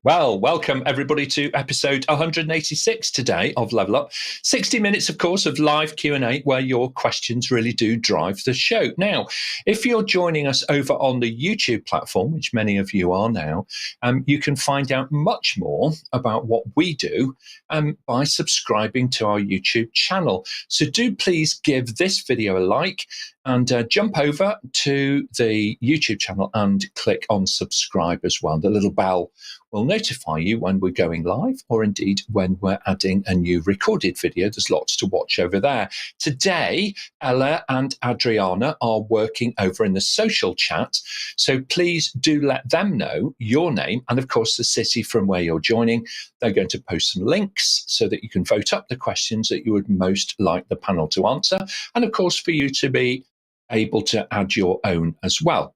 Well, welcome everybody to episode 186 today of Level Up. 60 minutes, of course, of live Q&A where your questions really do drive the show. Now, if you're joining us over on the YouTube platform, which many of you are now, you can find out much more about what we do by subscribing to our YouTube channel. So do please give this video a like and jump over to the YouTube channel and click on subscribe as well. The little bell will notify you when we're going live or indeed when we're adding a new recorded video. There's lots to watch over there. Today, Ella and Adriana are working over in the social chat. So please do let them know your name and, of course, the city from where you're joining. They're going to post some links so that you can vote up the questions that you would most like the panel to answer. And, of course, for you to be able to add your own as well.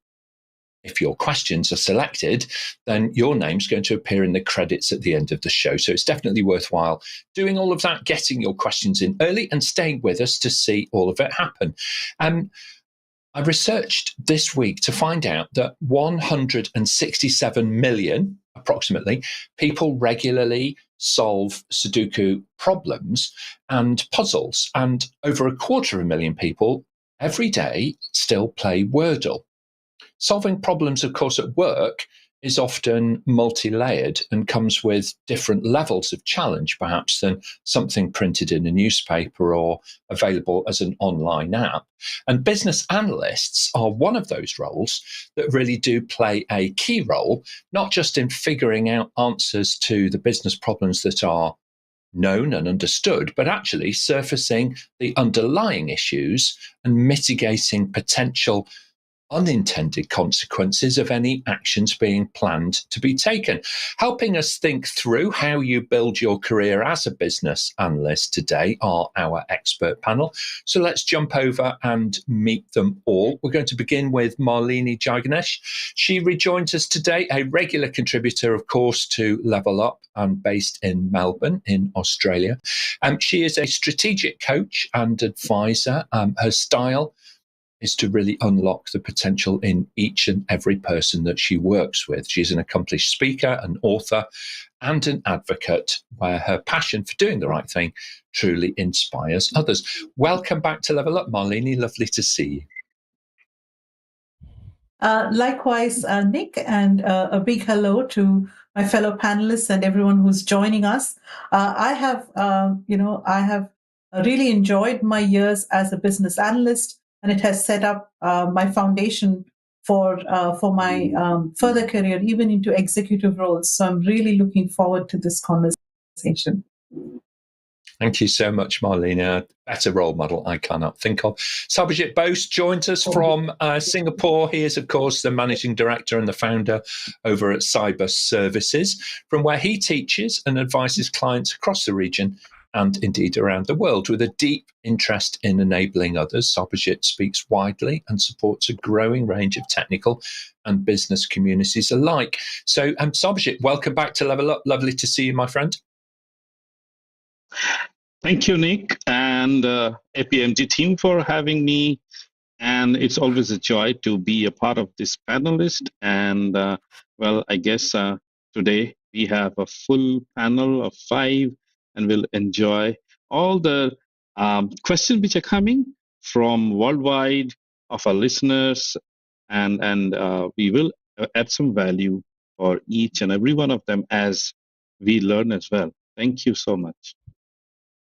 If your questions are selected, then your name's going to appear in the credits at the end of the show. So it's definitely worthwhile doing all of that, getting your questions in early and staying with us to see all of it happen. I researched this week to find out that 167 million, approximately, people regularly solve Sudoku problems and puzzles. And over 250,000 people every day still play Wordle. Solving problems, of course, at work is often multi-layered and comes with different levels of challenge, perhaps, than something printed in a newspaper or available as an online app. And business analysts are one of those roles that really do play a key role, not just in figuring out answers to the business problems that are known and understood, but actually surfacing the underlying issues and mitigating potential unintended consequences of any actions being planned to be taken. Helping us think through how you build your career as a business analyst today are our expert panel. So let's jump over and meet them all. We're going to begin with Malini Jayaganesh. She rejoins us today, a regular contributor, of course, to Level Up and based in Melbourne in Australia. She is a strategic coach and advisor. Her style is to really unlock the potential in each and every person that she works with. She's an accomplished speaker, an author, and an advocate where her passion for doing the right thing truly inspires others. Welcome back to Level Up, Malini. Lovely to see you. Likewise, Nick, and a big hello to my fellow panelists and everyone who's joining us. I have really enjoyed my years as a business analyst, and it has set up my foundation for my further career, even into executive roles. So I'm really looking forward to this conversation. Thank you so much, Marlena. Better role model I cannot think of. Sarbojit Bose joins us from Singapore. He is, of course, the managing director and the founder over at Cyberservices, from where he teaches and advises clients across the region and indeed around the world. With a deep interest in enabling others, Sarbojit speaks widely and supports a growing range of technical and business communities alike. So, Sarbojit, welcome back to Level Up. Lovely to see you, my friend. Thank you, Nick, and APMG team for having me. And it's always a joy to be a part of this panelist. And, I guess today we have a full panel of 5, and we'll enjoy all the questions which are coming from worldwide of our listeners, and we will add some value for each and every one of them as we learn as well. Thank you so much.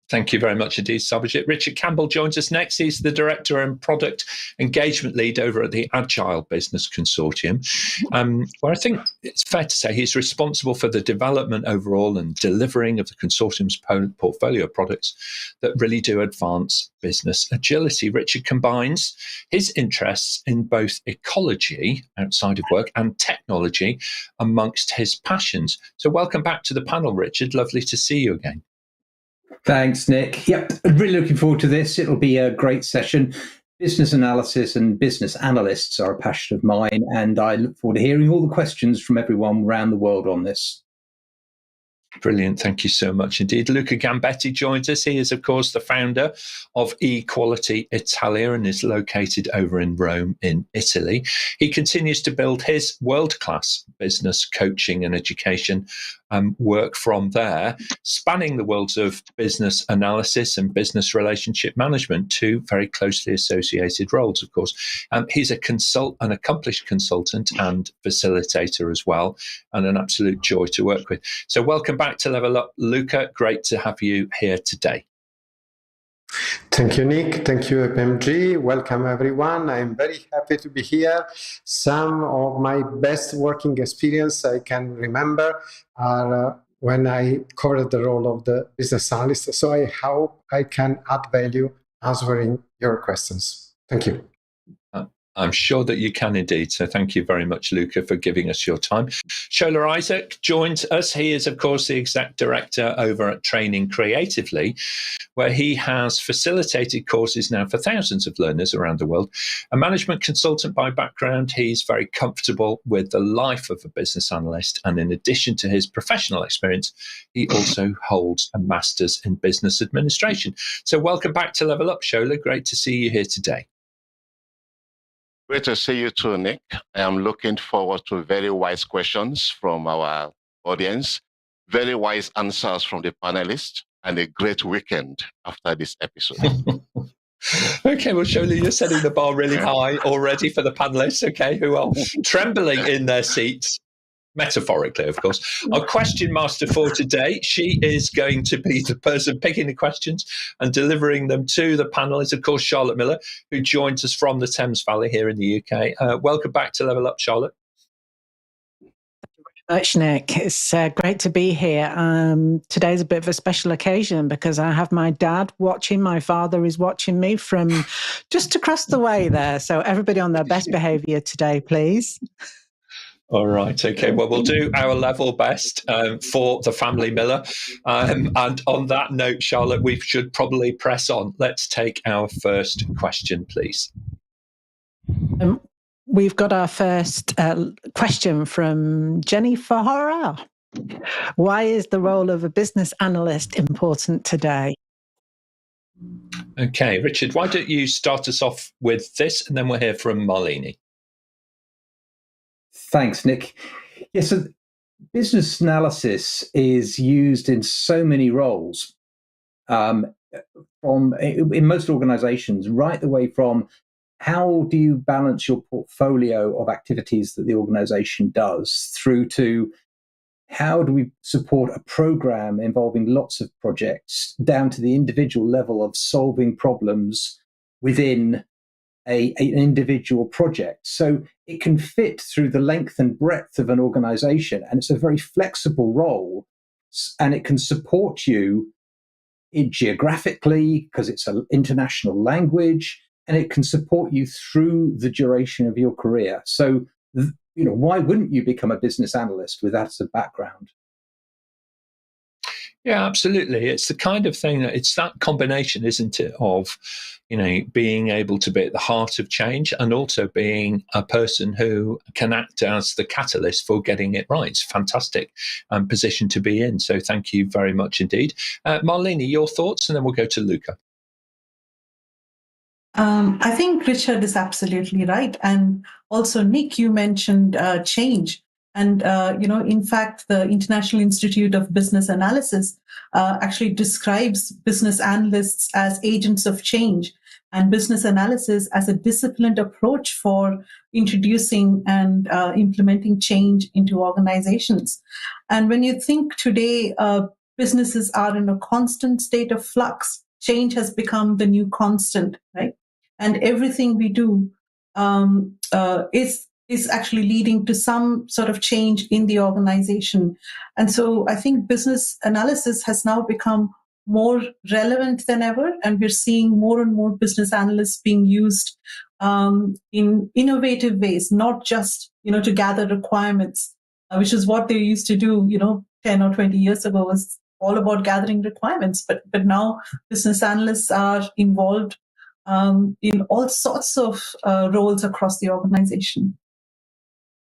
Thank you very much indeed, Sarbojit. Richard Campbell joins us next. He's the Director and Product Engagement Lead over at the Agile Business Consortium, where I think it's fair to say he's responsible for the development overall and delivering of the consortium's portfolio of products that really do advance business agility. Richard combines his interests in both ecology outside of work and technology amongst his passions. So welcome back to the panel, Richard. Lovely to see you again. Thanks, Nick. Yep, really looking forward to this. It'll be a great session. Business analysis and business analysts are a passion of mine, and I look forward to hearing all the questions from everyone around the world on this. Brilliant. Thank you so much indeed. Luca Gambetti joins us. He is, of course, the founder of eQuality Italia and is located over in Rome in Italy. He continues to build his world-class business coaching and education work from there, spanning the worlds of business analysis and business relationship management, two very closely associated roles, of course. He's an accomplished consultant and facilitator as well, and an absolute joy to work with. So welcome back to Level Up, Luca. Great to have you here today. Thank you, Nick. Thank you, APMG. Welcome, everyone. I'm very happy to be here. Some of my best working experience I can remember are when I covered the role of the business analyst. So I hope I can add value answering your questions. Thank you. I'm sure that you can indeed. So thank you very much, Luca, for giving us your time. Shola Issac joins us. He is, of course, the exec director over at Training Creatively, where he has facilitated courses now for thousands of learners around the world. A management consultant by background, he's very comfortable with the life of a business analyst. And in addition to his professional experience, he also holds a master's in business administration. So welcome back to Level Up, Shola. Great to see you here today. Great to see you too, Nick. I am looking forward to very wise questions from our audience, very wise answers from the panelists, and a great weekend after this episode. Okay, well, Shola, you're setting the bar really high already for the panelists, okay, who are trembling in their seats. Metaphorically, of course. Our question master for today, she is going to be the person picking the questions and delivering them to the panel, is, of course, Charlotte Miller, who joins us from the Thames Valley here in the UK. Welcome back to Level Up, Charlotte. Much, Nick. It's great to be here. Today's a bit of a special occasion because I have my dad watching. My father is watching me from just across the way there. So everybody on their best behaviour today, please. All right. Okay. Well, we'll do our level best for the family Miller. And on that note, Charlotte, we should probably press on. Let's take our first question, please. We've got our first question from Jenny Fahara. Why is the role of a business analyst important today? Okay, Richard, why don't you start us off with this, and then we'll hear from Malini. Thanks, Nick. Yes, so business analysis is used in so many roles, in most organizations, right the way from how do you balance your portfolio of activities that the organization does, through to how do we support a program involving lots of projects, down to the individual level of solving problems within an individual project. So it can fit through the length and breadth of an organization, and it's a very flexible role, and it can support you geographically because it's an international language, and it can support you through the duration of your career. So, why wouldn't you become a business analyst with that as a background? Yeah, absolutely. It's the kind of thing that it's that combination, isn't it, of, being able to be at the heart of change and also being a person who can act as the catalyst for getting it right. It's a fantastic position to be in. So thank you very much indeed. Malini, your thoughts, and then we'll go to Luca. I think Richard is absolutely right. And also, Nick, you mentioned change. And, in fact, the International Institute of Business Analysis actually describes business analysts as agents of change and business analysis as a disciplined approach for introducing and implementing change into organizations. And when you think today, businesses are in a constant state of flux, change has become the new constant, right? And everything we do is actually leading to some sort of change in the organization. And so I think business analysis has now become more relevant than ever, and we're seeing more and more business analysts being used in innovative ways, not just to gather requirements, which is what they used to do 10 or 20 years ago, was all about gathering requirements. But now business analysts are involved in all sorts of roles across the organization.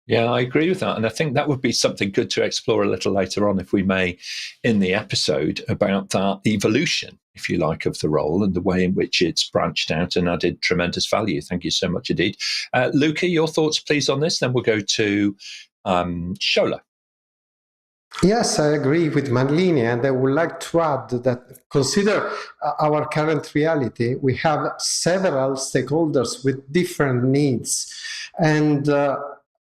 Yeah, I agree with that. And I think that would be something good to explore a little later on, if we may, in the episode, about that evolution, if you like, of the role and the way in which it's branched out and added tremendous value. Thank you so much indeed. Luca, your thoughts, please, on this. Then we'll go to Shola. Yes, I agree with Malini, and I would like to add that consider our current reality. We have several stakeholders with different needs, and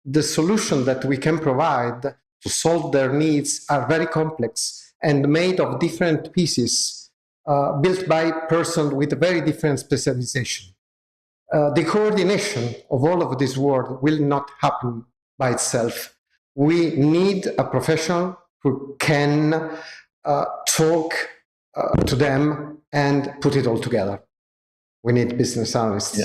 the solution that we can provide to solve their needs are very complex and made of different pieces, built by persons with very different specialization. The coordination of all of this work will not happen by itself. We need a professional who can talk to them and put it all together. We need business analysts. Yeah.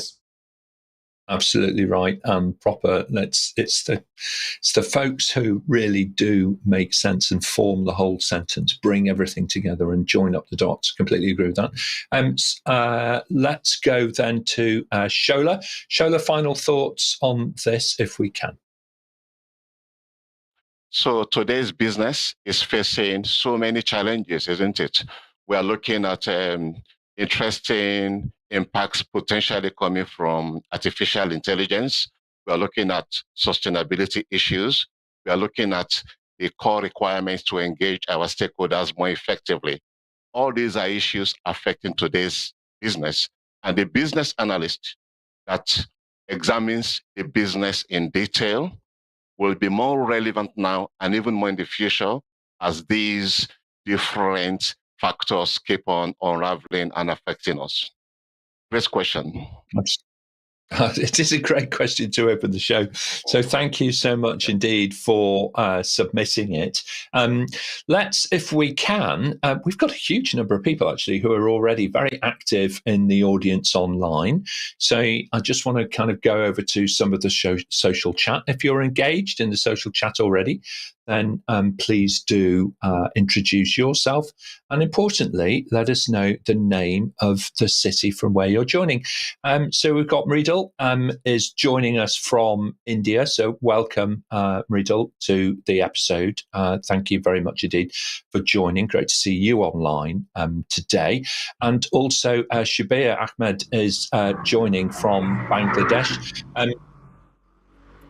Absolutely right, and proper. It's the folks who really do make sense and form the whole sentence, bring everything together and join up the dots. Completely agree with that. Let's go then to Shola. Shola, final thoughts on this, if we can. So today's business is facing so many challenges, isn't it? We are looking at interesting impacts potentially coming from artificial intelligence. We are looking at sustainability issues. We are looking at the core requirements to engage our stakeholders more effectively. All these are issues affecting today's business. And the business analyst that examines the business in detail will be more relevant now and even more in the future as these different factors keep on unraveling and affecting us. Great question. It is a great question to open the show. So thank you so much indeed for submitting it. Let's, if we can, we've got a huge number of people actually who are already very active in the audience online. So I just want to kind of go over to some of the social chat. If you're engaged in the social chat already, then please do introduce yourself. And importantly, let us know the name of the city from where you're joining. So we've got Mridul is joining us from India. So welcome, Mridul, to the episode. Thank you very much indeed for joining. Great to see you online today. And also Shabir Ahmed is joining from Bangladesh.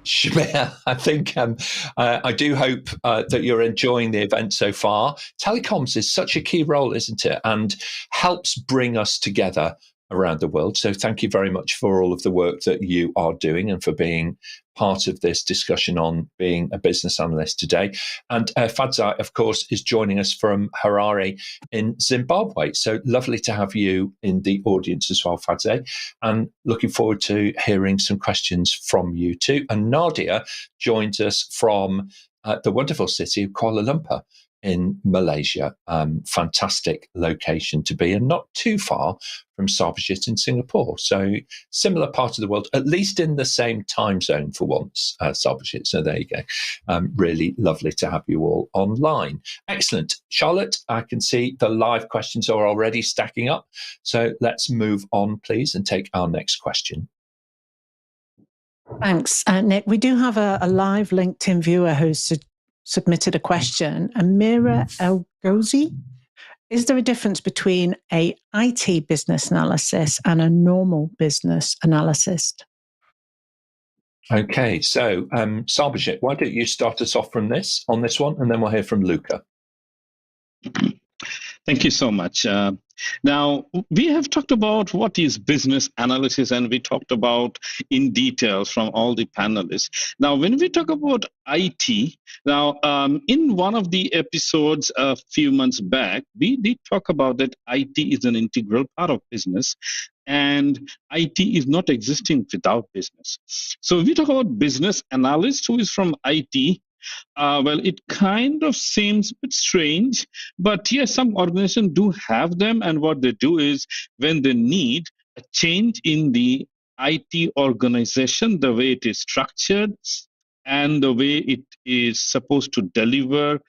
Shabir, I think I do hope that you're enjoying the event so far. Telecoms is such a key role, isn't it? And helps bring us together around the world. So thank you very much for all of the work that you are doing and for being part of this discussion on being a business analyst today. And Fadzai, of course, is joining us from Harare in Zimbabwe. So lovely to have you in the audience as well, Fadzai. And looking forward to hearing some questions from you too. And Nadia joins us from the wonderful city of Kuala Lumpur in Malaysia. Fantastic location to be, and not too far from Sarbojit in Singapore. So similar part of the world, at least in the same time zone for once, Sarbojit. So there you go. Really lovely to have you all online. Excellent. Charlotte, I can see the live questions are already stacking up. So let's move on, please, and take our next question. Thanks, Nick. We do have a live LinkedIn viewer who's submitted a question. Amira El-Ghozi, is there a difference between a IT business analysis and a normal business analyst? Okay, so Sarbojit, why don't you start us off on this one, and then we'll hear from Luca. Thank you so much. Now, we have talked about what is business analysis, and we talked about in details from all the panelists. Now, when we talk about IT, now, in one of the episodes a few months back, we did talk about that IT is an integral part of business, and IT is not existing without business. So if we talk about business analyst who is from IT, well, it kind of seems a bit strange, but yes, some organizations do have them, and what they do is when they need a change in the IT organization, the way it is structured and the way it is supposed to deliver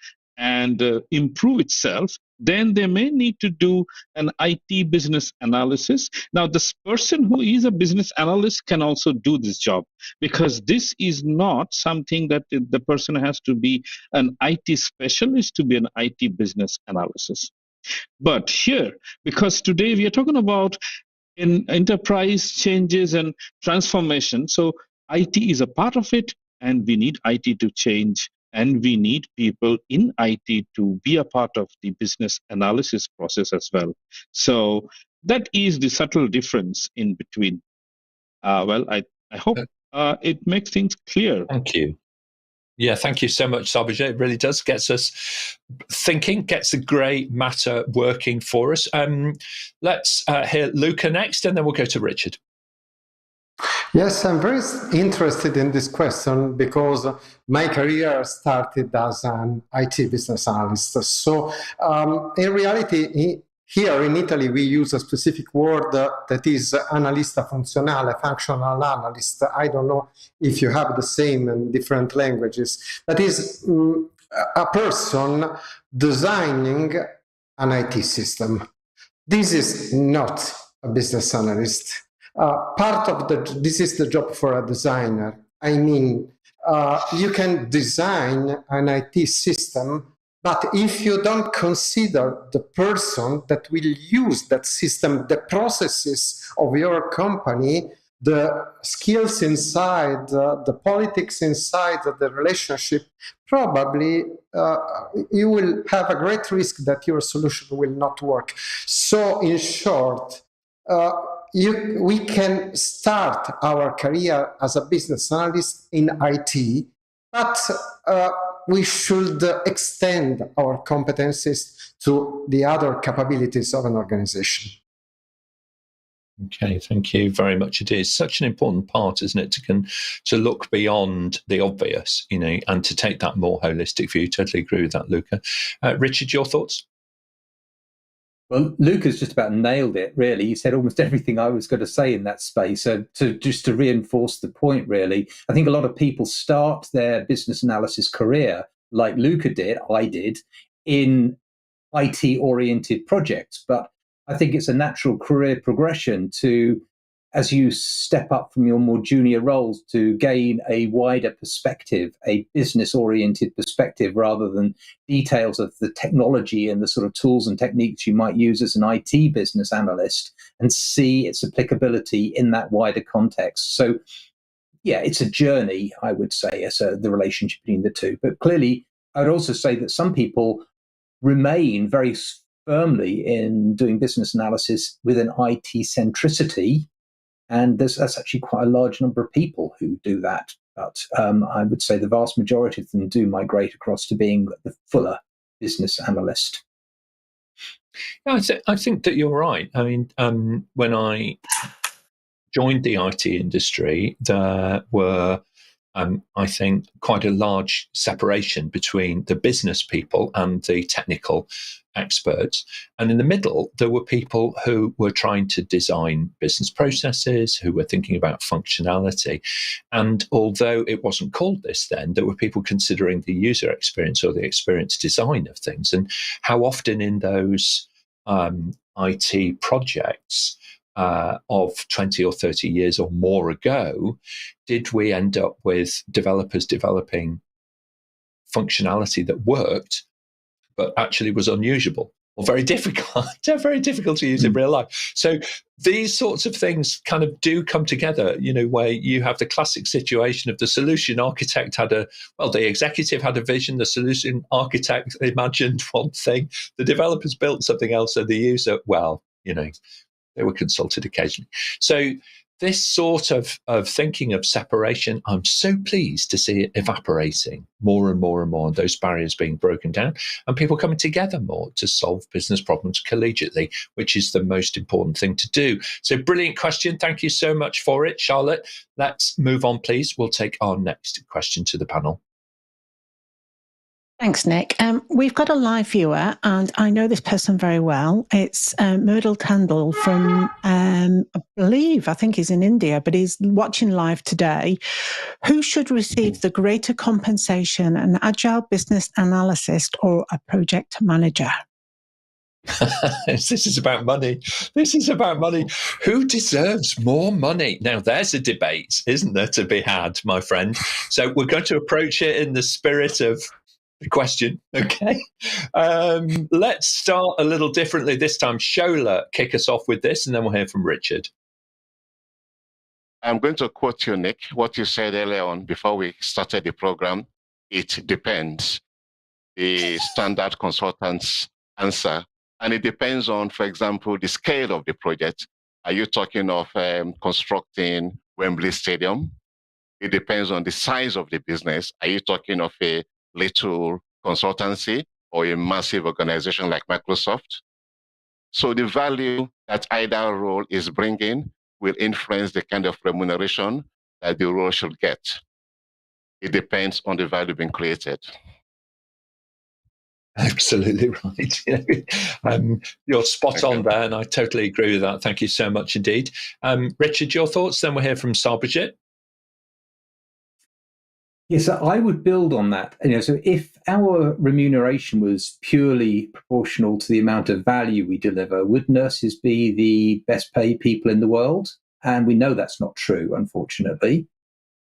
and improve itself, then they may need to do an IT business analysis. Now, this person who is a business analyst can also do this job, because this is not something that the person has to be an IT specialist to be an IT business analysis. But here, because today we are talking about in enterprise changes and transformation, so IT is a part of it, and we need IT to change, and we need people in IT to be a part of the business analysis process as well. So that is the subtle difference in between. I hope it makes things clear. Thank you. Yeah, thank you so much, Sarbojit. It really does gets us thinking, gets the grey matter working for us. Let's hear Luca next, and then we'll go to Richard. Yes, I'm very interested in this question because my career started as an IT business analyst. So in reality, here in Italy, we use a specific word that is analista funzionale, functional analyst. I don't know if you have the same in different languages. That is a person designing an IT system. This is not a business analyst. This is the job for a designer. I mean, you can design an IT system, but if you don't consider the person that will use that system, the processes of your company, the skills inside, the politics inside the relationship, probably you will have a great risk that your solution will not work. So in short, we can start our career as a business analyst in IT, but we should extend our competencies to the other capabilities of an organization. Okay, thank you very much. It is such an important part, isn't it, to look beyond the obvious, and to take that more holistic view. Totally agree with that, Luca. Richard, your thoughts? Well, Luca's just about nailed it, really. He said almost everything I was going to say in that space. So to reinforce the point, really, I think a lot of people start their business analysis career, like Luca did, I did, in IT-oriented projects. But I think it's a natural career progression to, as you step up from your more junior roles, to gain a wider perspective, a business-oriented perspective, rather than details of the technology and the sort of tools and techniques you might use as an IT business analyst, and see its applicability in that wider context. So, yeah, it's a journey, I would say, as the relationship between the two. But clearly, I would also say that some people remain very firmly in doing business analysis with an IT centricity. And that's actually quite a large number of people who do that. But I would say the vast majority of them do migrate across to being the fuller business analyst. Yeah, I think that you're right. I mean, when I joined the IT industry, there were, I think, quite a large separation between the business people and the technical experts. And in the middle, there were people who were trying to design business processes, who were thinking about functionality. And although it wasn't called this then, there were people considering the user experience or the experience design of things. And how often in those IT projects of 20 or 30 years or more ago, did we end up with developers developing functionality that worked, but actually was unusable or very difficult to use in real life? So these sorts of things kind of do come together, where you have the classic situation of the solution architect the executive had a vision, the solution architect imagined one thing, the developers built something else, and the user, they were consulted occasionally. So this sort of thinking of separation, I'm so pleased to see it evaporating more and more and more, and those barriers being broken down, and people coming together more to solve business problems collegiately, which is the most important thing to do. So brilliant question. Thank you so much for it, Charlotte. Let's move on, please. We'll take our next question to the panel. Thanks, Nick. We've got a live viewer, and I know this person very well. It's Murdal Tandal from, I think he's in India, but he's watching live today. Who should receive the greater compensation, an agile business analyst or a project manager? This is about money. This is about money. Who deserves more money? Now, there's a debate, isn't there, to be had, my friend? So we're going to approach it in the spirit of the question. Okay. Let's start a little differently this time. Shola, kick us off with this, and then we'll hear from Richard. I'm going to quote you, Nick, what you said earlier on before we started the program. It depends. The standard consultant's answer. And it depends on, for example, the scale of the project. Are you talking of constructing Wembley Stadium? It depends on the size of the business. Are you talking of a little consultancy or a massive organization like Microsoft? So the value that either role is bringing will influence the kind of remuneration that the role should get. It depends on the value being created. Absolutely right. You're spot on there, and I totally agree with that. Thank you so much indeed. Richard, your thoughts? Then we'll hear from Sarbojit. Yes, I would build on that. So if our remuneration was purely proportional to the amount of value we deliver, would nurses be the best paid people in the world? And we know that's not true, unfortunately.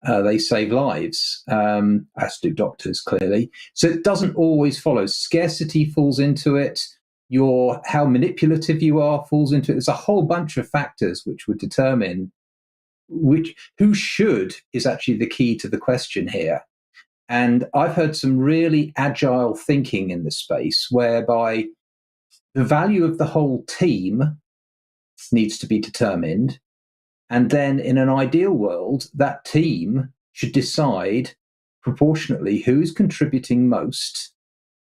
They save lives, as do doctors, clearly. So it doesn't always follow. Scarcity falls into it. How manipulative you are falls into it. There's a whole bunch of factors which would determine who should is actually the key to the question here. And I've heard some really agile thinking in this space whereby the value of the whole team needs to be determined. And then in an ideal world, that team should decide proportionately who is contributing most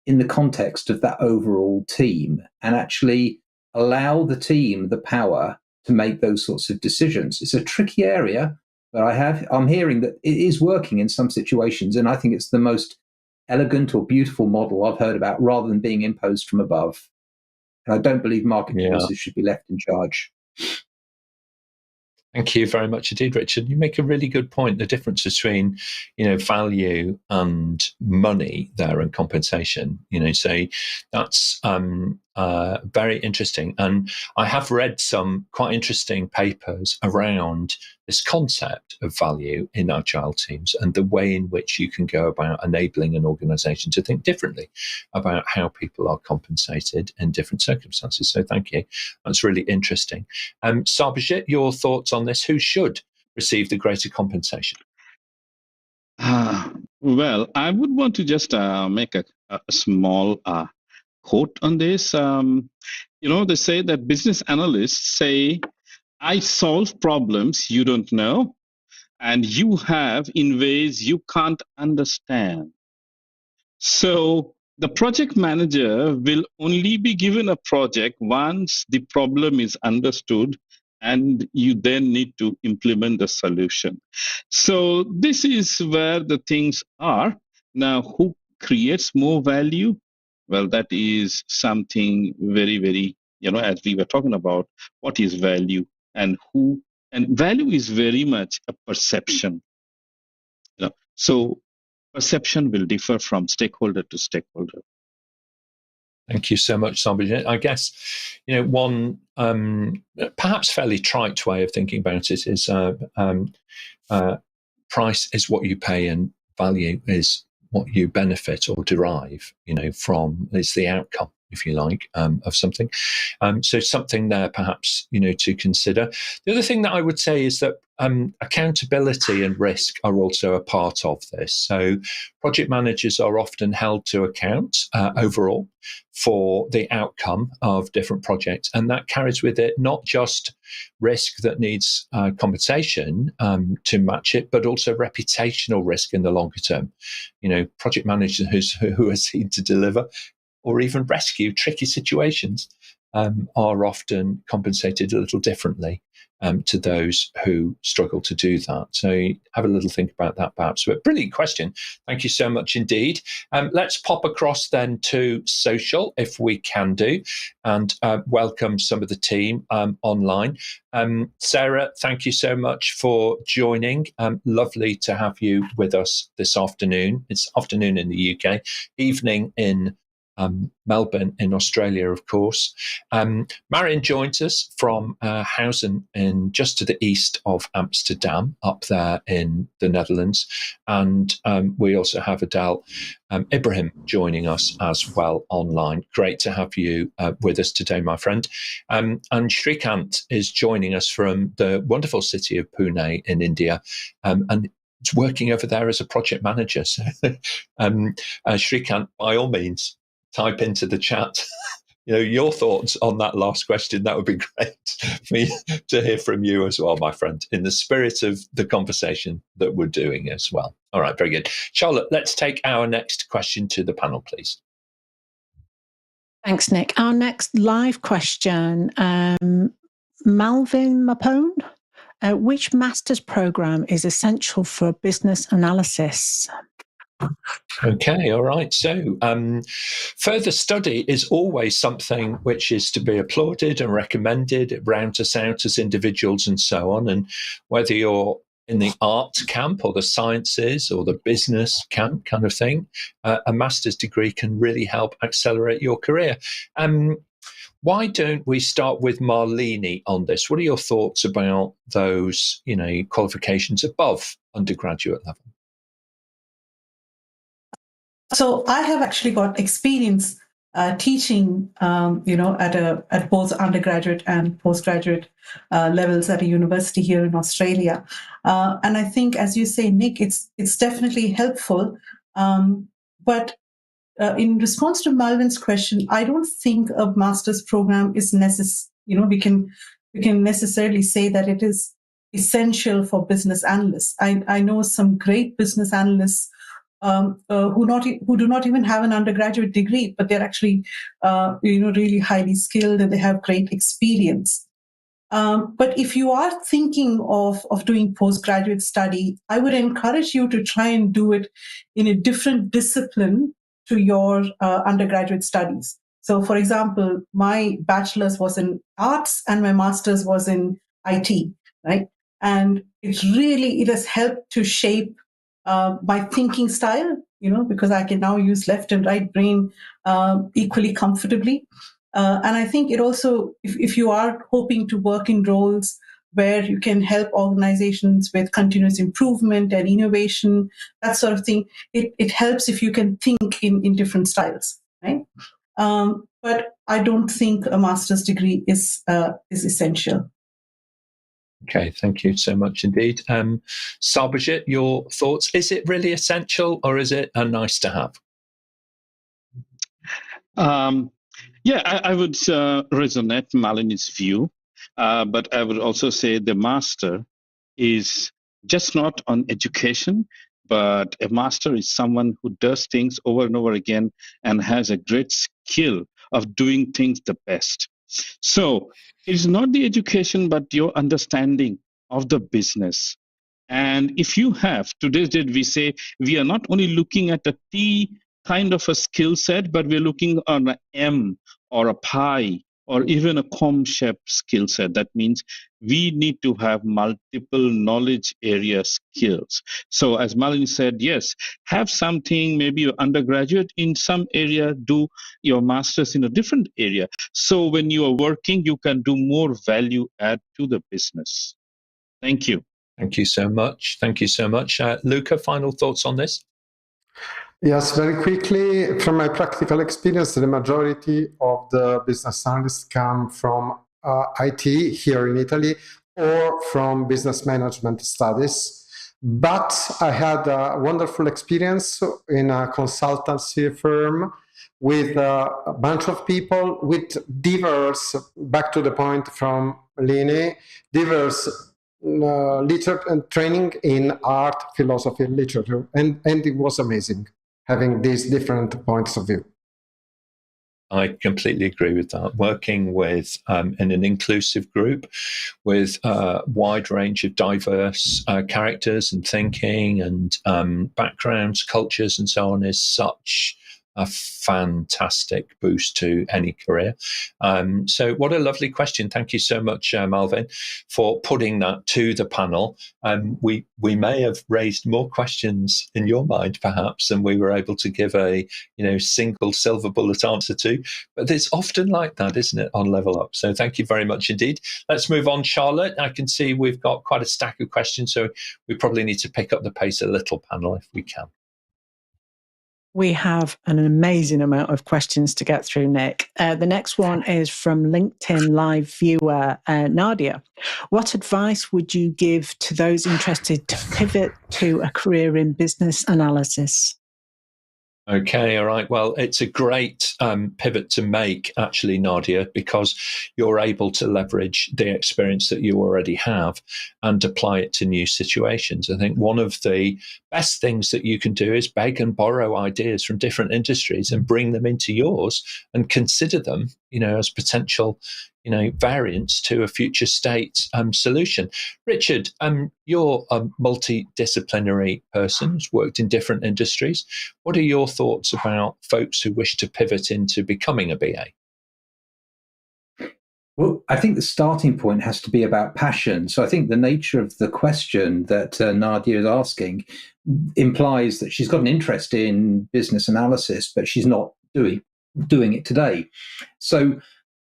in the context of that overall team, and actually allow the team the power to make those sorts of decisions. It's a tricky area, but I'm hearing that it is working in some situations, and I think it's the most elegant or beautiful model I've heard about, rather than being imposed from above. And I don't believe market forces should be left in charge. Thank you very much indeed, Richard. You make a really good point. The difference between, value and money there, and compensation. So that's very interesting. And I have read some quite interesting papers around this concept of value in agile teams and the way in which you can go about enabling an organization to think differently about how people are compensated in different circumstances. So thank you. That's really interesting. Sarbojit, your thoughts on this? Who should receive the greater compensation? Well, I would want to just make a small quote on this. They say that business analysts say, I solve problems you don't know, and you have in ways you can't understand. So the project manager will only be given a project once the problem is understood, and you then need to implement the solution. So this is where the things are. Now, who creates more value? Well, that is something very, very, as we were talking about, what is value and who, and value is very much a perception. So perception will differ from stakeholder to stakeholder. Thank you so much, Sarbojit. I guess, one perhaps fairly trite way of thinking about it is price is what you pay and value is what you benefit or derive, from, is the outcome, if you like, of something. So something there perhaps, to consider. The other thing that I would say is that accountability and risk are also a part of this. So project managers are often held to account overall for the outcome of different projects. And that carries with it not just risk that needs compensation to match it, but also reputational risk in the longer term. Project managers who are seen to deliver or even rescue tricky situations are often compensated a little differently to those who struggle to do that. So have a little think about that perhaps. But brilliant question. Thank you so much indeed. Let's pop across then to social, if we can do, and welcome some of the team online. Sarah, thank you so much for joining. Lovely to have you with us this afternoon. It's afternoon in the UK, evening in Melbourne in Australia, of course. Marion joins us from Houlton, in just to the east of Amsterdam, up there in the Netherlands. And we also have Adele Ibrahim joining us as well online. Great to have you with us today, my friend. And Shrikant is joining us from the wonderful city of Pune in India. And it's working over there as a project manager. So Shrikant, by all means, type into the chat your thoughts on that last question. That would be great for me to hear from you as well, my friend, in the spirit of the conversation that we're doing as well. All right, very good. Charlotte, let's take our next question to the panel, please. Thanks, Nick. Our next live question, Malvin Mapone. Which master's program is essential for business analysis? Okay, all right. So further study is always something which is to be applauded and recommended. It rounds us out as individuals and so on. And whether you're in the arts camp or the sciences or the business camp kind of thing, a master's degree can really help accelerate your career. Why don't we start with Malini on this? What are your thoughts about those, qualifications above undergraduate level? So I have actually got experience teaching, at both undergraduate and postgraduate levels at a university here in Australia. And I think, as you say, Nick, it's definitely helpful. But in response to Malvin's question, I don't think a master's program is necessary. We can necessarily say that it is essential for business analysts. I know some great business analysts who do not even have an undergraduate degree, but they're actually, really highly skilled and they have great experience. But if you are thinking of doing postgraduate study, I would encourage you to try and do it in a different discipline to your undergraduate studies. So, for example, my bachelor's was in arts and my master's was in IT, right? And it has helped to shape my thinking style, because I can now use left and right brain equally comfortably. And I think it also, if you are hoping to work in roles where you can help organizations with continuous improvement and innovation, that sort of thing, it helps if you can think in different styles, right? But I don't think a master's degree is essential. Okay, thank you so much indeed. Sarbojit, your thoughts? Is it really essential or is it a nice to have? I would resonate Malini's view, but I would also say the master is just not on education, but a master is someone who does things over and over again and has a great skill of doing things the best. So it's not the education, but your understanding of the business. And if you have, today's date, we say we are not only looking at a T kind of a skill set, but we're looking on an M or a pi or even a com-shaped skill set. That means we need to have multiple knowledge area skills. So as Malini said, yes, have something, maybe you're undergraduate in some area, do your master's in a different area. So when you are working, you can do more value add to the business. Thank you. Thank you so much. Thank you so much. Luca, final thoughts on this? Yes, very quickly, from my practical experience, the majority of the business analysts come from IT here in Italy or from business management studies. But I had a wonderful experience in a consultancy firm with a bunch of people with diverse, back to the point from Malini, diverse literature and training in art, philosophy, and literature. And it was amazing having these different points of view. I completely agree with that. Working with in an inclusive group with a wide range of diverse characters and thinking and backgrounds, cultures, and so on is such a fantastic boost to any career. So what a lovely question. Thank you so much, Malvin, for putting that to the panel. We may have raised more questions in your mind, perhaps, than we were able to give a single silver bullet answer to. But it's often like that, isn't it, on Level Up? So thank you very much indeed. Let's move on, Charlotte. I can see we've got quite a stack of questions, so we probably need to pick up the pace a little, panel, if we can. We have an amazing amount of questions to get through, Nick. The next one is from LinkedIn Live viewer Nadia. What advice would you give to those interested to pivot to a career in business analysis? Okay, all right. Well, it's a great pivot to make, actually, Nadia, because you're able to leverage the experience that you already have and apply it to new situations. I think one of the best things that you can do is beg and borrow ideas from different industries and bring them into yours and consider them, as potential variants to a future state solution. Richard, you're a multidisciplinary person who's worked in different industries. What are your thoughts about folks who wish to pivot into becoming a BA? Well, I think the starting point has to be about passion. So I think the nature of the question that Nadia is asking implies that she's got an interest in business analysis, but she's not doing it today. So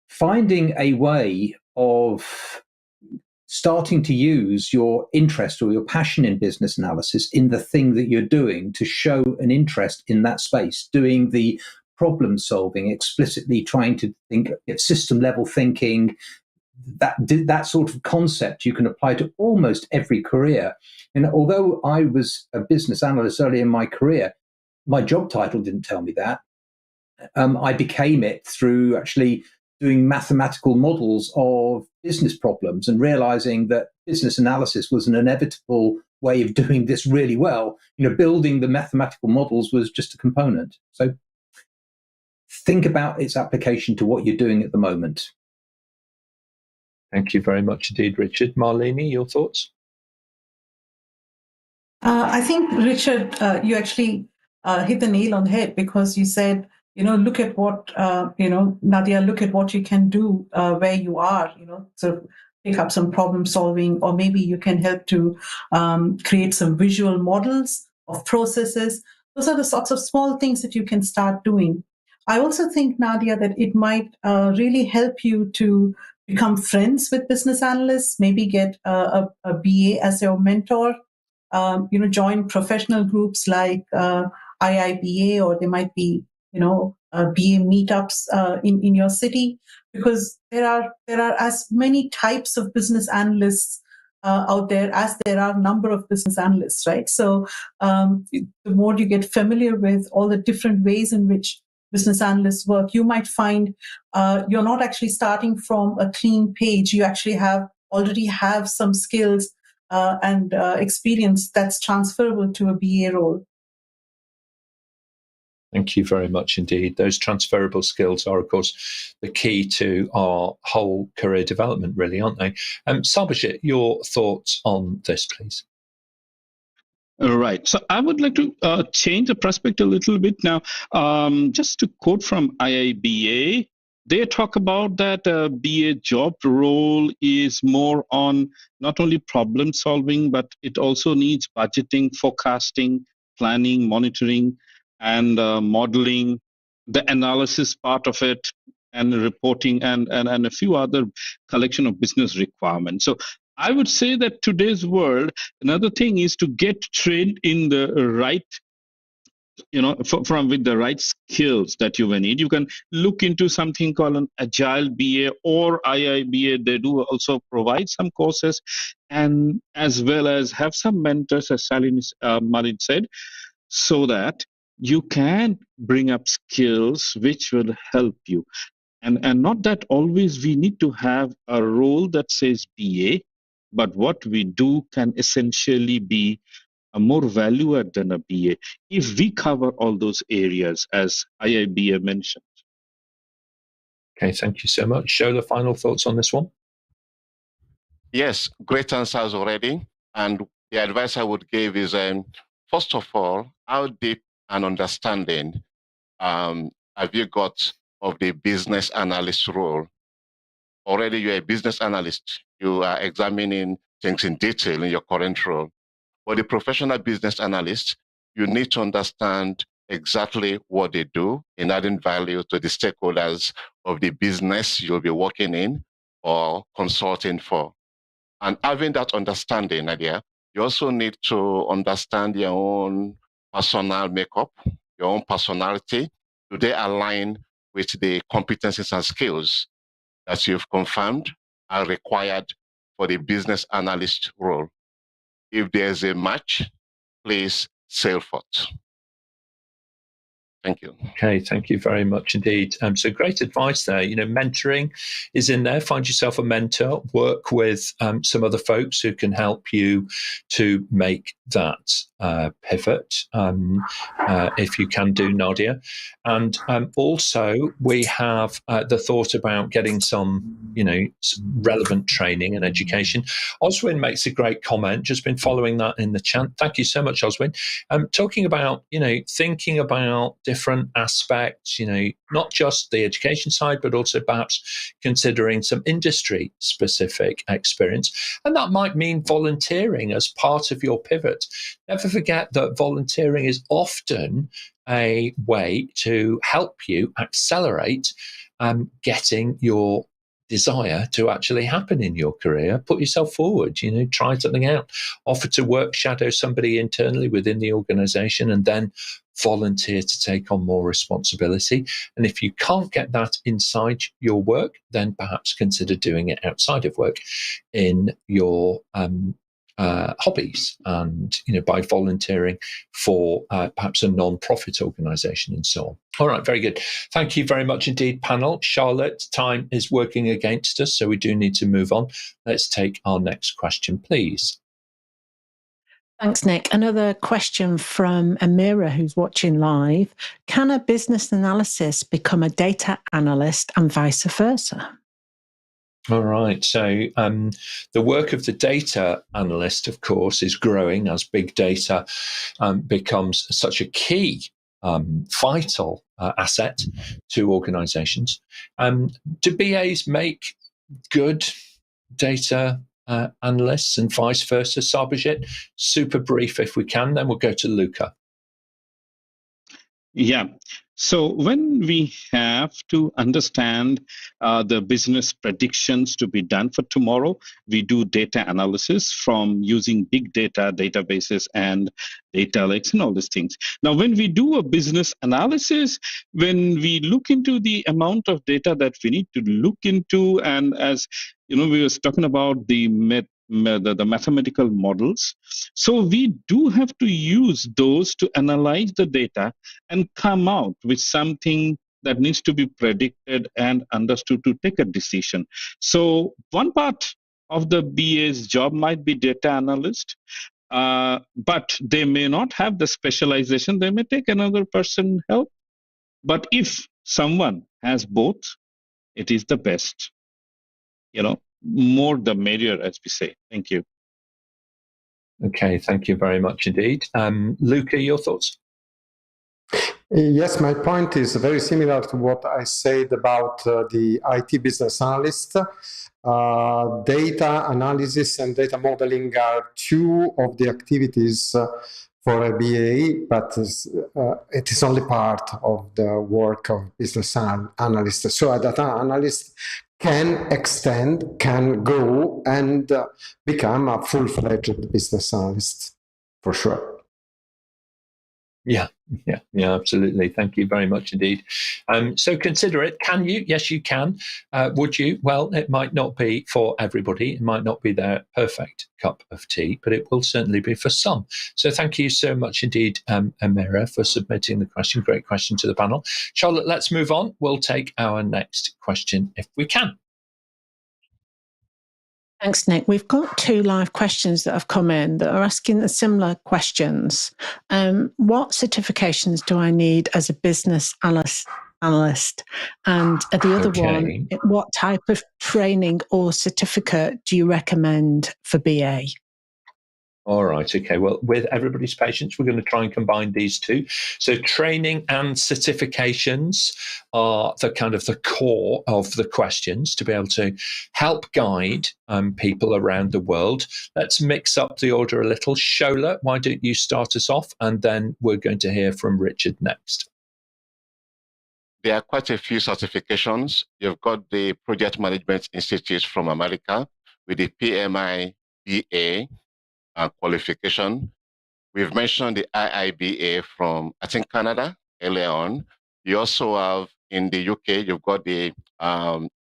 finding a way of starting to use your interest or your passion in business analysis in the thing that you're doing to show an interest in that space, doing the problem solving, explicitly trying to think at system level thinking, that sort of concept you can apply to almost every career. And although I was a business analyst early in my career, my job title didn't tell me that. I became it through actually doing mathematical models of business problems and realizing that business analysis was an inevitable way of doing this really well. Building the mathematical models was just a component. So think about its application to what you're doing at the moment. Thank you very much indeed, Richard. Malini, your thoughts? I think, Richard, you actually hit the nail on the head, because you said, look at what, Nadia, look at what you can do where you are, so pick up some problem solving, or maybe you can help to create some visual models of processes. Those are the sorts of small things that you can start doing. I also think, Nadia, that it might really help you to become friends with business analysts, maybe get a BA as your mentor, join professional groups like IIBA, or there might be BA meetups in your city, because there are as many types of business analysts out there as there are number of business analysts, right? So the more you get familiar with all the different ways in which business analysts work, you might find you're not actually starting from a clean page. You actually already have some skills and experience that's transferable to a BA role. Thank you very much indeed. Those transferable skills are, of course, the key to our whole career development, really, aren't they? Sarbojit, your thoughts on this, please. All right. So I would like to change the perspective a little bit now. Just to quote from IIBA, they talk about that BA job role is more on not only problem solving, but it also needs budgeting, forecasting, planning, monitoring, and modeling, the analysis part of it, and reporting, and a few other collection of business requirements. So I would say that today's world, another thing is to get trained in the right, with the right skills that you will need. You can look into something called an Agile BA or IIBA. They do also provide some courses, and as well as have some mentors, as Malin said, so that you can bring up skills which will help you. And not that always we need to have a role that says BA, but what we do can essentially be a more value add than a BA if we cover all those areas, as IIBA mentioned. Okay, thank you so much. Shola, final thoughts on this one? Yes, great answers already. And the advice I would give is, first of all, how deep an understanding have you got of the business analyst role? Already you're a business analyst. You are examining things in detail in your current role. But the professional business analyst, you need to understand exactly what they do in adding value to the stakeholders of the business you'll be working in or consulting for. And having that understanding, Nadia, you also need to understand your own personal makeup, your own personality. Do they align with the competencies and skills that you've confirmed are required for the business analyst role? If there's a match, please sail forth. Thank you. Okay, thank you very much indeed. So great advice there. Mentoring is in there. Find yourself a mentor. Work with some other folks who can help you to make that pivot, if you can do, Nadia. And also, we have the thought about getting some relevant training and education. Oswin makes a great comment. Just been following that in the chat. Thank you so much, Oswin. Talking about thinking about different aspects, not just the education side, but also perhaps considering some industry specific experience. And that might mean volunteering as part of your pivot. Never forget that volunteering is often a way to help you accelerate getting your desire to actually happen in your career. Put yourself forward, try something out, offer to work, shadow somebody internally within the organization, and then volunteer to take on more responsibility. And if you can't get that inside your work, then perhaps consider doing it outside of work in your hobbies, and by volunteering for perhaps a non-profit organization and so on. All right, very good. Thank you very much indeed, panel. Charlotte, time is working against us, so we do need to move on. Let's take our next question, please. Thanks, Nick. Another question from Amira, who's watching live. Can a business analyst become a data analyst and vice versa? All right. So the work of the data analyst, of course, is growing as big data becomes such a key, vital asset to organizations. Do BAs make good data analysts and vice versa? Sarbojit, super brief if we can, then we'll go to Luca. Yeah. So when we have to understand the business predictions to be done for tomorrow, we do data analysis from using big data databases and data lakes and all these things. Now, when we do a business analysis, when we look into the amount of data that we need to look into, and as we were talking about the mathematical models. So we do have to use those to analyze the data and come out with something that needs to be predicted and understood to take a decision. So one part of the BA's job might be data analyst, but they may not have the specialization. They may take another person help. But if someone has both, it is the best. More the merrier, as we say. Thank you. Okay, thank you very much indeed. Luca, your thoughts? Yes, my point is very similar to what I said about the IT business analyst. Data analysis and data modeling are two of the activities for a BA, but it is only part of the work of business analyst. So a data analyst can extend, can go and become a full-fledged business analyst, for sure. Yeah, absolutely. Thank you very much indeed. So consider it. Can you? Yes, you can. Would you? Well, it might not be for everybody. It might not be their perfect cup of tea, but it will certainly be for some. So thank you so much indeed, Amira, for submitting the question. Great question to the panel. Charlotte, let's move on. We'll take our next question if we can. Thanks, Nick. We've got 2 live questions that have come in that are asking the similar questions. What certifications do I need as a business Analyst. And the other one, what type of training or certificate do you recommend for BA? All right. Okay. Well, with everybody's patience, we're going to try and combine these two. So training and certifications are the kind of the core of the questions to be able to help guide people around the world. Let's mix up the order a little. Shola, why don't you start us off? And then we're going to hear from Richard next. There are quite a few certifications. You've got the Project Management Institute from America with the PMI BA qualification. We've mentioned the IIBA from, I think, Canada earlier on. You also have in the UK, you've got the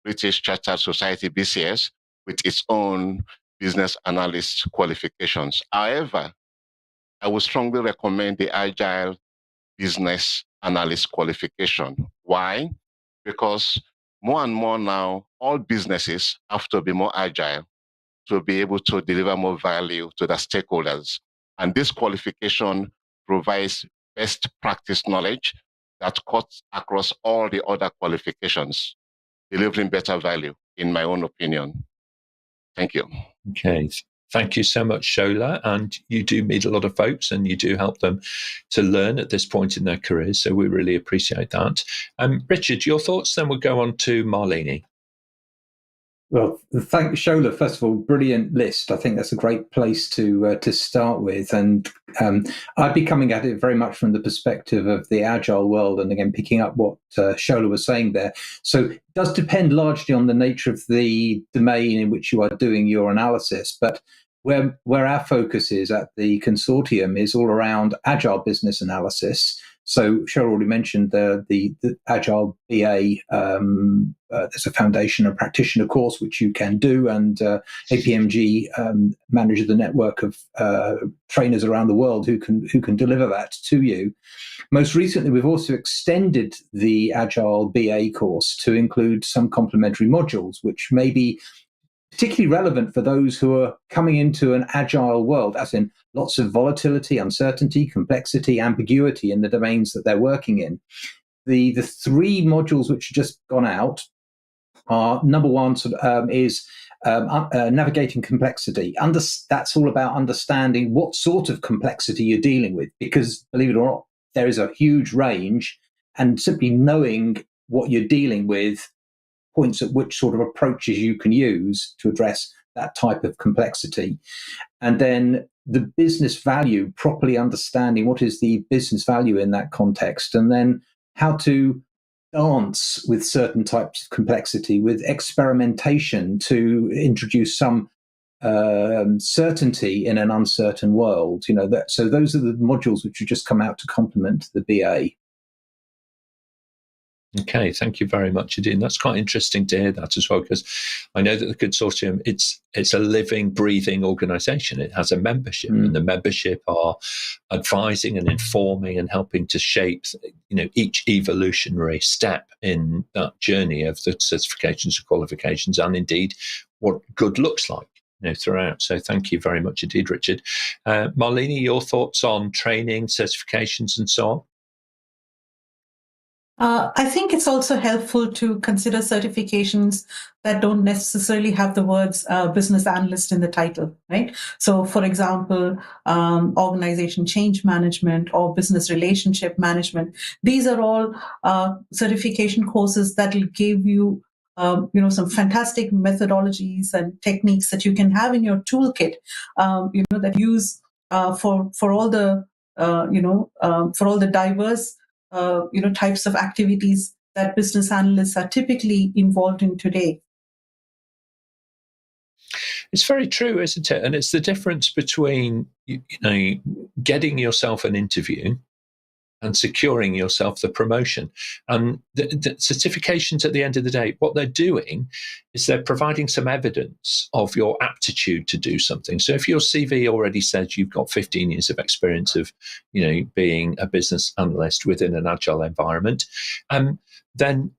British Chartered Society, BCS, with its own business analyst qualifications. However, I would strongly recommend the Agile business analyst qualification. Why? Because more and more now, all businesses have to be more agile to be able to deliver more value to the stakeholders. And this qualification provides best practice knowledge that cuts across all the other qualifications, delivering better value, in my own opinion. Thank you. Okay. Thank you so much, Shola. And you do meet a lot of folks and you do help them to learn at this point in their careers. So we really appreciate that. Richard, your thoughts, then we'll go on to Malini. Well, thank Shola. First of all, brilliant list. I think that's a great place to start with. And I'd be coming at it very much from the perspective of the Agile world, and again picking up what Shola was saying there. So it does depend largely on the nature of the domain in which you are doing your analysis. But where our focus is at the Consortium is all around Agile business analysis. So Shola already mentioned the Agile BA. There's a foundation and practitioner course which you can do, and APMG manages the network of trainers around the world who can deliver that to you. Most recently, we've also extended the Agile BA course to include some complementary modules, which may be particularly relevant for those who are coming into an agile world, as in lots of volatility, uncertainty, complexity, ambiguity in the domains that they're working in. The three modules which have just gone out are, number one is navigating complexity. That's all about understanding what sort of complexity you're dealing with, because believe it or not, there is a huge range, and simply knowing what you're dealing with points at which sort of approaches you can use to address that type of complexity. And then the business value, properly understanding what is the business value in that context, and then how to dance with certain types of complexity, with experimentation to introduce some certainty in an uncertain world. So those are the modules which have just come out to complement the BA. Okay, thank you very much, Adine. That's quite interesting to hear that as well, because I know that the Consortium, it's a living, breathing organisation. It has a membership, and the membership are advising and informing and helping to shape, each evolutionary step in that journey of the certifications and qualifications, and indeed what good looks like, throughout. So thank you very much indeed, Richard. Malini, your thoughts on training, certifications, and so on? I think it's also helpful to consider certifications that don't necessarily have the words business analyst in the title, right? So, for example, organization change management or business relationship management. These are all certification courses that will give you, some fantastic methodologies and techniques that you can have in your toolkit, that use for all the, for all the diverse types of activities that business analysts are typically involved in today. It's very true, isn't it? And it's the difference between, getting yourself an interview and securing yourself the promotion. And the certifications at the end of the day, what they're doing is they're providing some evidence of your aptitude to do something. So if your CV already says you've got 15 years of experience of, being a business analyst within an agile environment, then,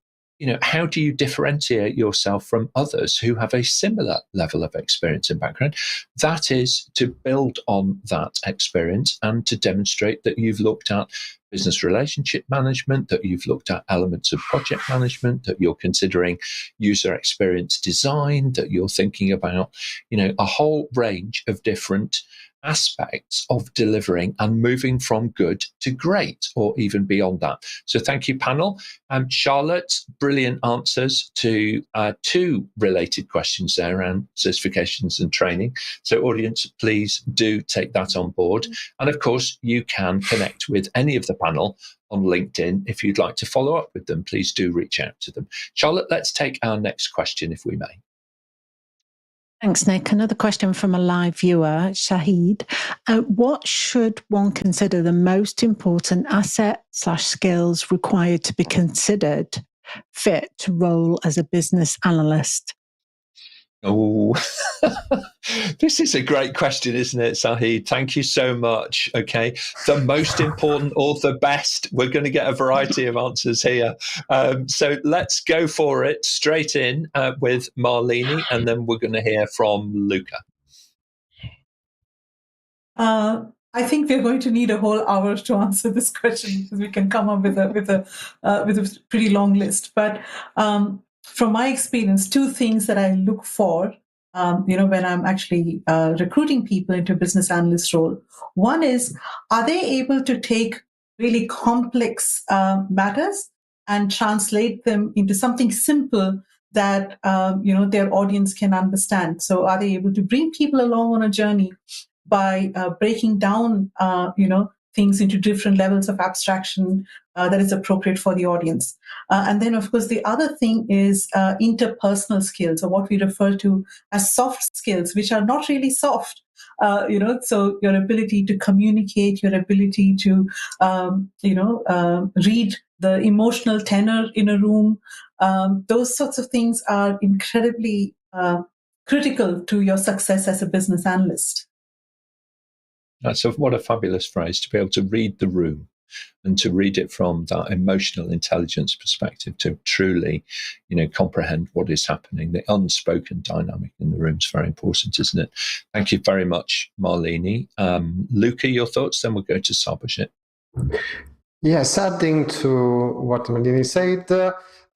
how do you differentiate yourself from others who have a similar level of experience and background? That is to build on that experience and to demonstrate that you've looked at business relationship management, that you've looked at elements of project management, that you're considering user experience design, that you're thinking about, a whole range of different aspects of delivering and moving from good to great, or even beyond that. So thank you, panel. Charlotte, brilliant answers to two related questions there around certifications and training. So audience, please do take that on board. And of course, you can connect with any of the panel on LinkedIn. If you'd like to follow up with them, please do reach out to them. Charlotte, let's take our next question, if we may. Thanks, Nick. Another question from a live viewer, Shahid. What should one consider the most important asset/skills required to be considered fit to role as a business analyst? Oh, this is a great question, isn't it, Shahid? Thank you so much. Okay. The most important or the best? We're going to get a variety of answers here. So let's go for it straight in with Malini, and then we're going to hear from Luca. I think we're going to need a whole hour to answer this question, because we can come up with a pretty long list. But from my experience, two things that I look for, when I'm actually recruiting people into a business analyst role. One is, are they able to take really complex matters and translate them into something simple that their audience can understand? So are they able to bring people along on a journey by breaking down things into different levels of abstraction that is appropriate for the audience? And then, of course, the other thing is interpersonal skills, or what we refer to as soft skills, which are not really soft. So your ability to communicate, your ability to, read the emotional tenor in a room, those sorts of things are incredibly critical to your success as a business analyst. So what a fabulous phrase, to be able to read the room and to read it from that emotional intelligence perspective, to truly, comprehend what is happening. The unspoken dynamic in the room is very important, isn't it? Thank you very much, Malini. Luca, your thoughts? Then we'll go to Sarbojit. Yes, adding to what Malini said,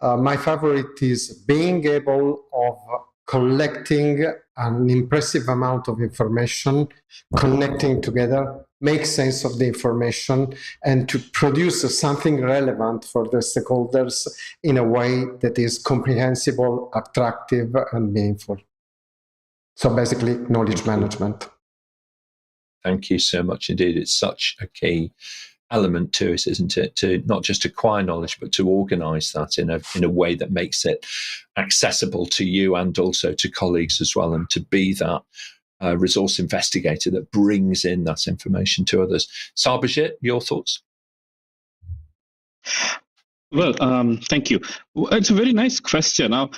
my favorite is being able of collecting an impressive amount of information, connecting together, make sense of the information, and to produce something relevant for the stakeholders in a way that is comprehensible, attractive, and meaningful. So basically, knowledge management. Thank you so much indeed. It's such a key element to it, isn't it? To not just acquire knowledge, but to organize that in a way that makes it accessible to you and also to colleagues as well, and to be that resource investigator that brings in that information to others. Sarbojit, your thoughts? Well, thank you. It's a very nice question. Now,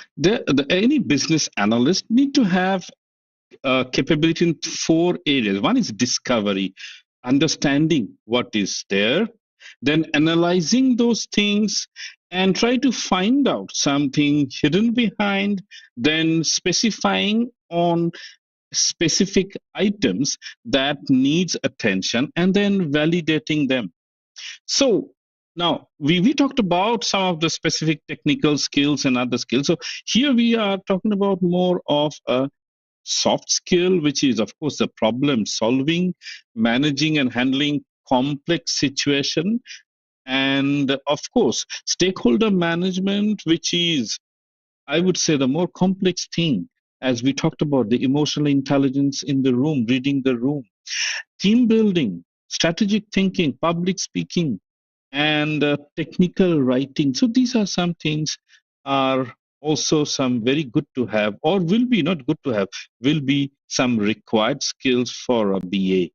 any business analyst need to have capability in 4 areas. One is discovery, understanding what is there, then analyzing those things and try to find out something hidden behind, then specifying on specific items that needs attention, and then validating them. So now we talked about some of the specific technical skills and other skills. So here we are talking about more of a soft skill, which is, of course, the problem solving, managing and handling complex situation, and of course, stakeholder management, which is, I would say, the more complex thing, as we talked about the emotional intelligence in the room, reading the room, team building, strategic thinking, public speaking, and technical writing. So these are some things are also some very good to have, or will be not good to have, will be some required skills for a BA.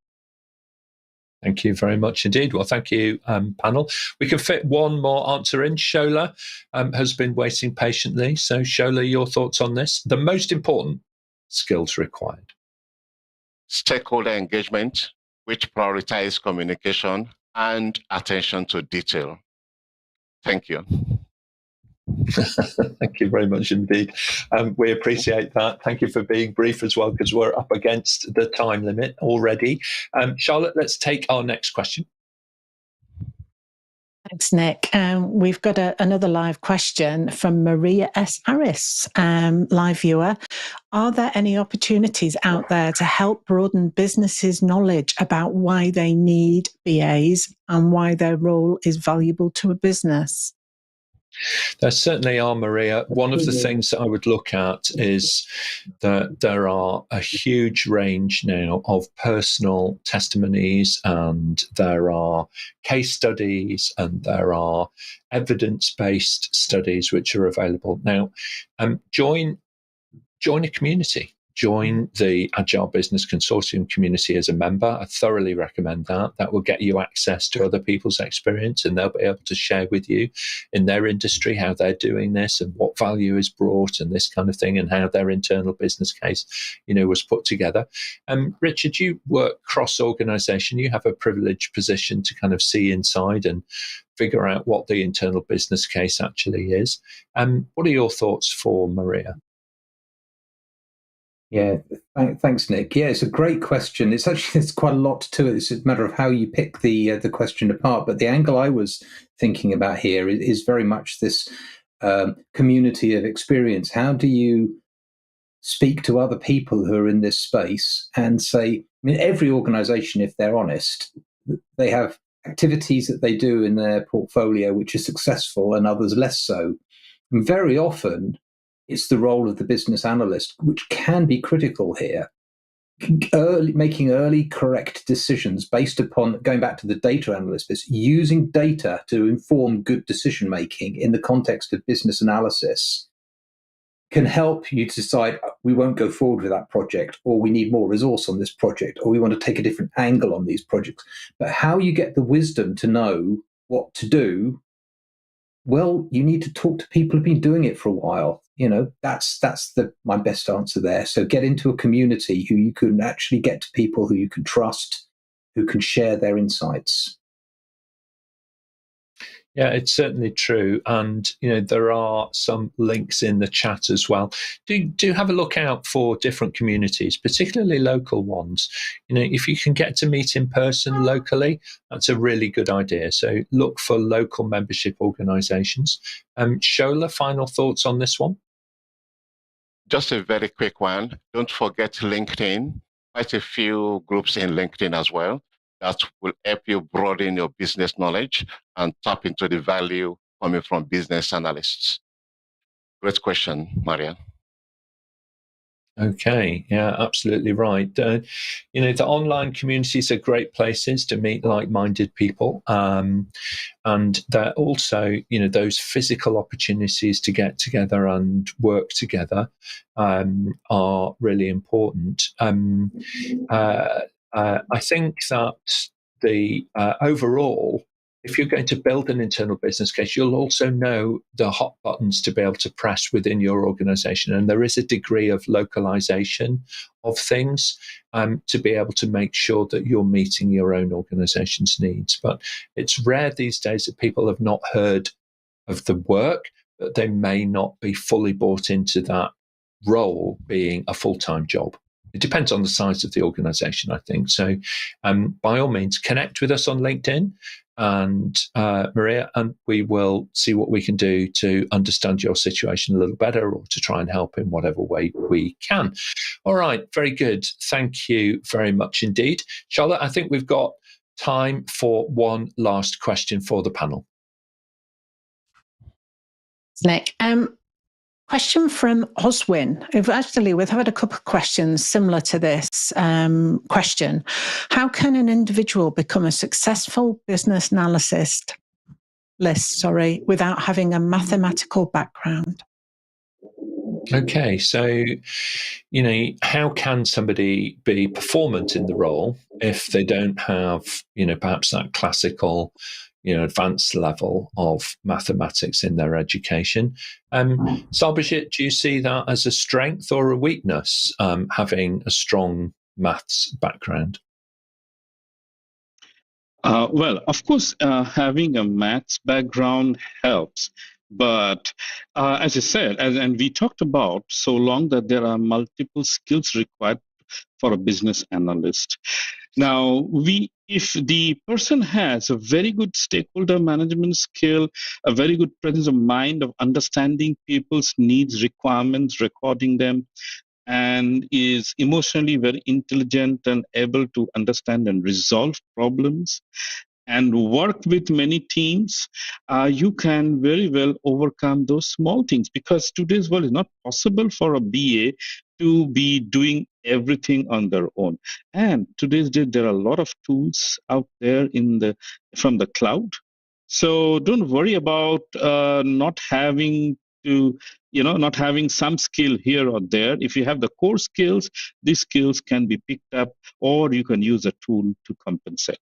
Thank you very much indeed. Well, thank you, panel. We can fit one more answer in. Shola has been waiting patiently. So Shola, your thoughts on this? The most important skills required. Stakeholder engagement, which prioritizes communication and attention to detail. Thank you. Thank you very much indeed. We appreciate that. Thank you for being brief as well, because we're up against the time limit already. Charlotte, let's take our next question. Thanks, Nick. We've got another live question from Maria S. Harris, live viewer. Are there any opportunities out there to help broaden businesses' knowledge about why they need BAs and why their role is valuable to a business? There certainly are, Maria. One of the things that I would look at is that there are a huge range now of personal testimonies, and there are case studies, and there are evidence-based studies which are available. Now, join a community. Join the Agile Business Consortium community as a member. I thoroughly recommend that. That will get you access to other people's experience, and they'll be able to share with you in their industry how they're doing this and what value is brought and this kind of thing, and how their internal business case, was put together. Richard, you work cross-organization. You have a privileged position to kind of see inside and figure out what the internal business case actually is. What are your thoughts for Maria? Yeah, thanks, Nick. Yeah, it's a great question. It's quite a lot to it. It's a matter of how you pick the question apart. But the angle I was thinking about here is very much this community of experience. How do you speak to other people who are in this space and say, every organization, if they're honest, they have activities that they do in their portfolio which are successful and others less so. And very often, it's the role of the business analyst, which can be critical here, making early correct decisions based upon, going back to the data analyst, using data to inform good decision making in the context of business analysis can help you decide we won't go forward with that project, or we need more resource on this project, or we want to take a different angle on these projects. But how you get the wisdom to know what to do, well, you need to talk to people who've been doing it for a while. That's my best answer there. So get into a community who you can actually get to people who you can trust, who can share their insights. Yeah, it's certainly true. And, there are some links in the chat as well. Do have a look out for different communities, particularly local ones. If you can get to meet in person locally, that's a really good idea. So look for local membership organizations. Shola, final thoughts on this one? Just a very quick one. Don't forget LinkedIn. Quite a few groups in LinkedIn as well that will help you broaden your business knowledge and tap into the value coming from business analysts. Great question, Maria. Okay, yeah, absolutely right. The online communities are great places to meet like-minded people. And they're also, those physical opportunities to get together and work together are really important. I think that the overall, if you're going to build an internal business case, you'll also know the hot buttons to be able to press within your organization. And there is a degree of localization of things to be able to make sure that you're meeting your own organization's needs. But it's rare these days that people have not heard of the work, but they may not be fully bought into that role being a full-time job. It depends on the size of the organization, I think. So by all means, connect with us on LinkedIn and Maria, and we will see what we can do to understand your situation a little better, or to try and help in whatever way we can. All right, very good. Thank you very much indeed. Charlotte, I think we've got time for one last question for the panel. Nick, question from Oswin. We've had a couple of questions similar to this question. How can an individual become a successful business analyst without having a mathematical background? Okay, so, how can somebody be performant in the role if they don't have, perhaps that classical, advanced level of mathematics in their education? Sarbojit, do you see that as a strength or a weakness, having a strong maths background? Well, of course, having a maths background helps. But as I said, and we talked about so long, that there are multiple skills required for a business analyst. Now, if the person has a very good stakeholder management skill, a very good presence of mind of understanding people's needs, requirements, recording them, and is emotionally very intelligent and able to understand and resolve problems and work with many teams, you can very well overcome those small things, because today's world is not possible for a BA to be doing everything on their own. And today's day, there are a lot of tools out there from the cloud. So don't worry about not having some skill here or there. If you have the core skills, these skills can be picked up, or you can use a tool to compensate.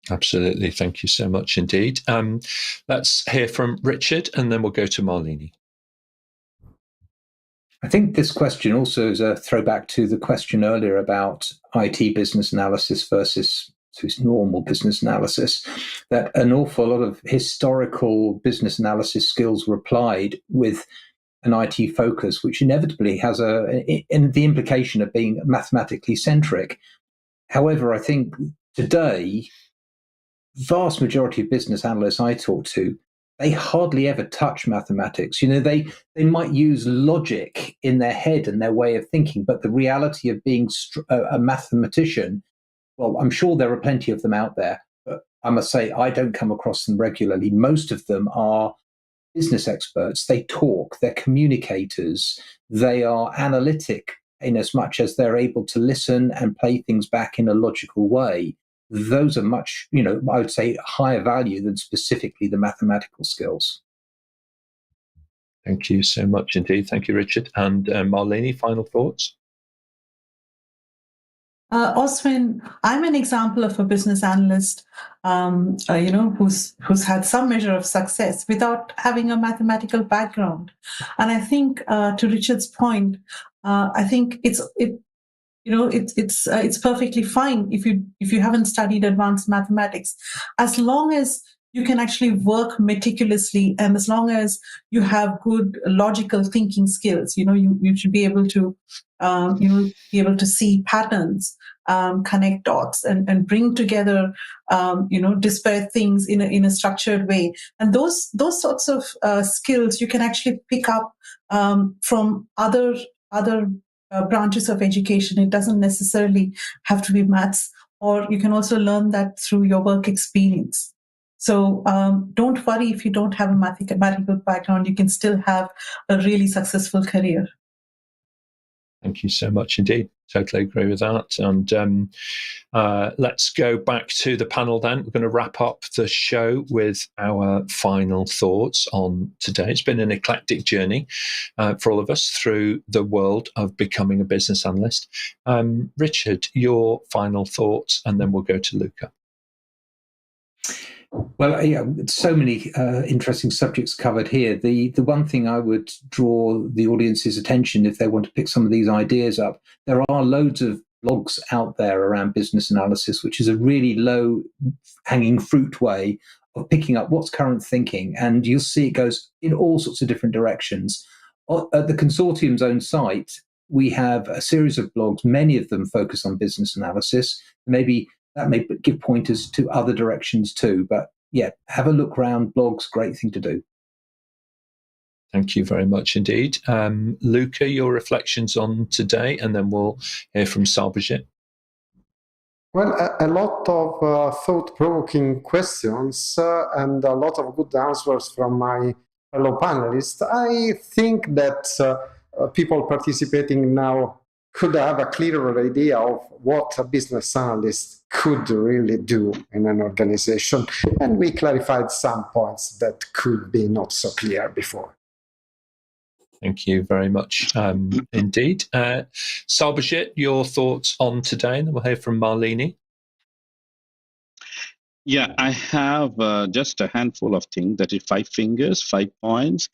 Absolutely. Thank you so much indeed. Let's hear from Richard, and then we'll go to Malini. I think this question also is a throwback to the question earlier about IT business analysis versus normal business analysis, that an awful lot of historical business analysis skills were applied with an IT focus, which inevitably has the implication of being mathematically centric. However, I think today, vast majority of business analysts I talk to, they hardly ever touch mathematics. They might use logic in their head and their way of thinking, but the reality of being a mathematician, well, I'm sure there are plenty of them out there, but I must say I don't come across them regularly. Most of them are business experts. They talk, they're communicators, they are analytic in as much as they're able to listen and play things back in a logical way. Those are much, I would say, higher value than specifically the mathematical skills. Thank you so much indeed. Thank you, Richard. And Malini, final thoughts? Oswin, I'm an example of a business analyst, who's had some measure of success without having a mathematical background. And I think, to Richard's point, I think it's perfectly fine if you haven't studied advanced mathematics, as long as you can actually work meticulously, and as long as you have good logical thinking skills. You should be able to see patterns, connect dots, and bring together disparate things in a structured way. And those sorts of skills you can actually pick up from other branches of education. It doesn't necessarily have to be maths, or you can also learn that through your work experience. So don't worry if you don't have a mathematical background, you can still have a really successful career. Thank you so much indeed. Totally agree with that. And let's go back to the panel then. We're going to wrap up the show with our final thoughts on today. It's been an eclectic journey for all of us through the world of becoming a business analyst. Richard, your final thoughts, and then we'll go to Luca. Well, so many interesting subjects covered here. The one thing I would draw the audience's attention, if they want to pick some of these ideas up, there are loads of blogs out there around business analysis, which is a really low-hanging fruit way of picking up what's current thinking. And you'll see it goes in all sorts of different directions. At the Consortium's own site, we have a series of blogs, many of them focus on business analysis. Maybe that may give pointers to other directions too. But yeah, have a look around. Blogs, great thing to do. Thank you very much indeed. Luca, your reflections on today, and then we'll hear from Sarbojit. Well, a lot of thought-provoking questions and a lot of good answers from my fellow panelists. I think that people participating now could have a clearer idea of what a business analyst could really do in an organization. And we clarified some points that could be not so clear before. Thank you very much indeed. Sarbojit, your thoughts on today, and then we'll hear from Malini. Yeah, I have just a handful of things. That is 5 fingers, 5 points.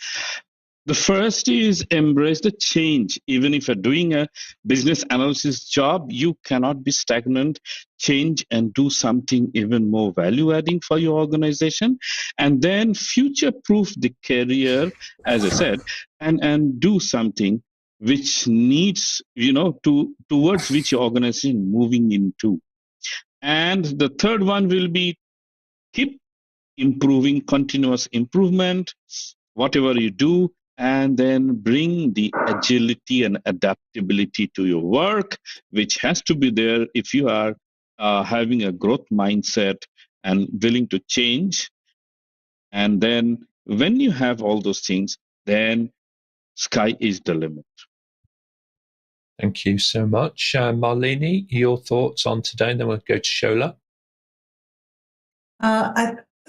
The first is embrace the change. Even if you're doing a business analysis job, you cannot be stagnant. Change and do something even more value-adding for your organization. And then future-proof the career, as I said, and do something which needs, towards which your organization is moving into. And the third one will be keep improving, continuous improvement, whatever you do, and then bring the agility and adaptability to your work, which has to be there if you are having a growth mindset and willing to change. And then when you have all those things, then sky is the limit. Thank you so much. Malini, your thoughts on today, and then we'll go to Shola.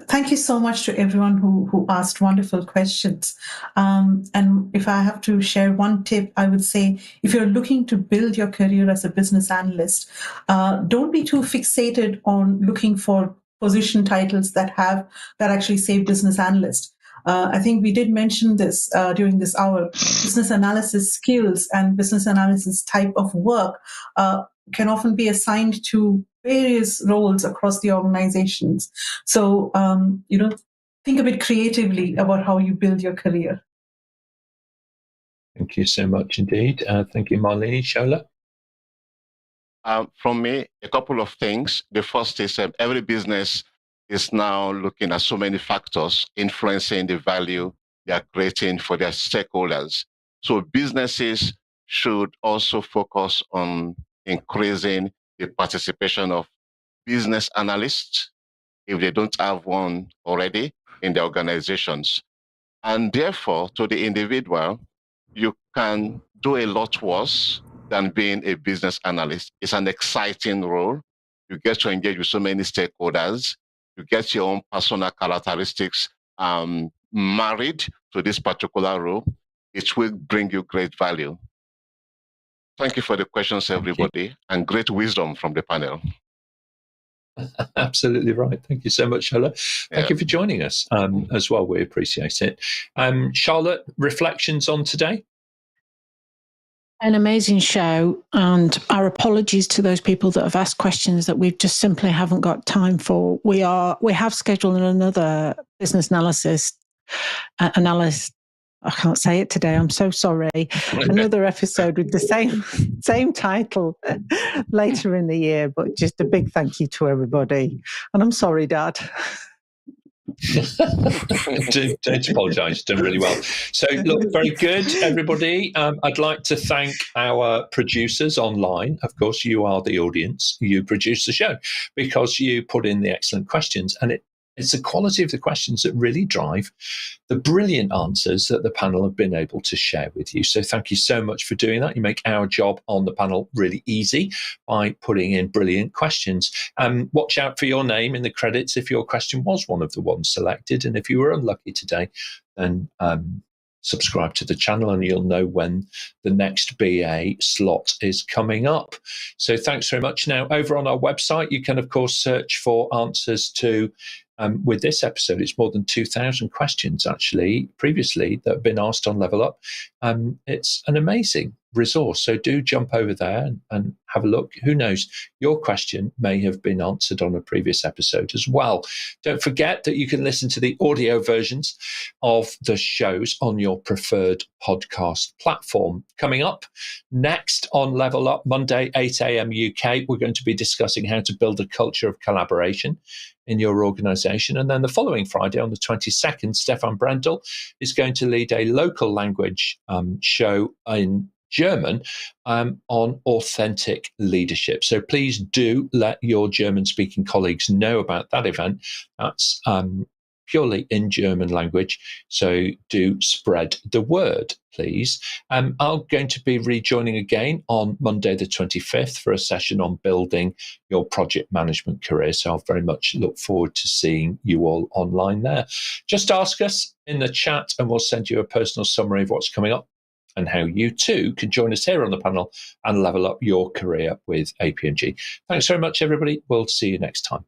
Thank you so much to everyone who asked wonderful questions. And if I have to share one tip, I would say if you're looking to build your career as a business analyst, don't be too fixated on looking for position titles that actually say business analyst. I think we did mention this during this hour. Business analysis skills and business analysis type of work can often be assigned to various roles across the organizations. So, think a bit creatively about how you build your career. Thank you so much indeed. Thank you, Malini. Shola? From me, a couple of things. The first is every business is now looking at so many factors influencing the value they are creating for their stakeholders. So businesses should also focus on increasing the participation of business analysts, if they don't have one already, in their organizations. And therefore, to the individual, you can do a lot worse than being a business analyst. It's an exciting role. You get to engage with so many stakeholders. You get your own personal characteristics married to this particular role. It will bring you great value. Thank you for the questions, everybody, and great wisdom from the panel. Absolutely right. Thank you so much, Shola. Thank you for joining us as well. We appreciate it. Charlotte, reflections on today? An amazing show, and our apologies to those people that have asked questions that we just simply haven't got time for. We have scheduled another business analyst. I can't say it today. I'm so sorry. Another episode with the same title later in the year, but just a big thank you to everybody. And I'm sorry, Dad. Don't apologise. Done really well. So, look, very good, everybody. I'd like to thank our producers online. Of course, you are the audience. You produce the show because you put in the excellent questions, and it's the quality of the questions that really drive the brilliant answers that the panel have been able to share with you. So thank you so much for doing that. You make our job on the panel really easy by putting in brilliant questions. Watch out for your name in the credits if your question was one of the ones selected. And if you were unlucky today, then subscribe to the channel and you'll know when the next BA slot is coming up. So thanks very much. Now, over on our website, you can, of course, search for answers to with this episode, it's more than 2,000 questions actually previously that have been asked on Level Up. It's an amazing resource. So do jump over there and have a look. Who knows? Your question may have been answered on a previous episode as well. Don't forget that you can listen to the audio versions of the shows on your preferred podcast platform. Coming up next on Level Up, Monday, 8 a.m. UK, we're going to be discussing how to build a culture of collaboration in your organization. And then the following Friday on the 22nd, Stefan Brendel is going to lead a local language show in German on authentic leadership. So please do let your German-speaking colleagues know about that event. That's purely in German language. So do spread the word, please. I'm going to be rejoining again on Monday, the 25th, for a session on building your project management career. So I'll very much look forward to seeing you all online there. Just ask us in the chat and we'll send you a personal summary of what's coming up and how you too can join us here on the panel and level up your career with APMG. Thanks very much, everybody. We'll see you next time.